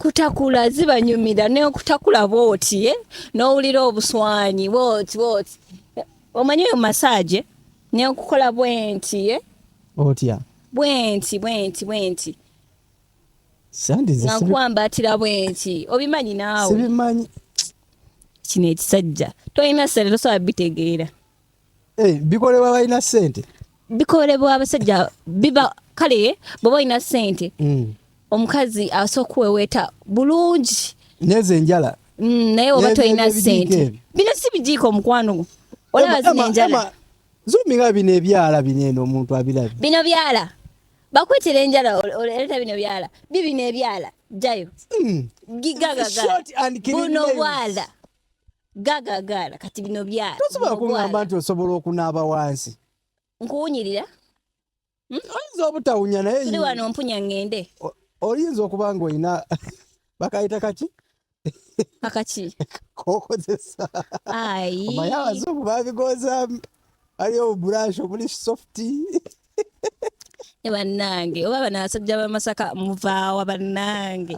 kutakula zibanyumira ne okutakula bwoti n'owulira obuswanyi bwoti omanyi oyo massage ne okukola bwenti otya bwenti sandize nga nkwambatira bwenti obimanyi naawe sibimanyi kino ekisajja tolina ssente tosobola bitegeera bikolebwa balina ssente bikolebwa abasajja biba kale bw'oba olina ssente omukazi asobola okuweweeta bulungi neze enjala naye oba tolina ssente bino si bijiiko omukwano olaba zino enjala zumiga bino ebyala bino eno omuntu abirabye bino byala bakwetera enjala oleta bino byala bibino ebyala jayo gigagagala buno bwala gagagala kati bino byala tosobola kungamba nti osobola okunaaba wansi nkuwunyirira oyinza obutawunya naye tuli wano mpunya ngende oyinza okuba nga olina bakayita kaki akaki kokozesa omanyi abazungu babigoza aliyo obubulashi obuli softi bannange oba bano abasajja b'amasaka muvaawa bannange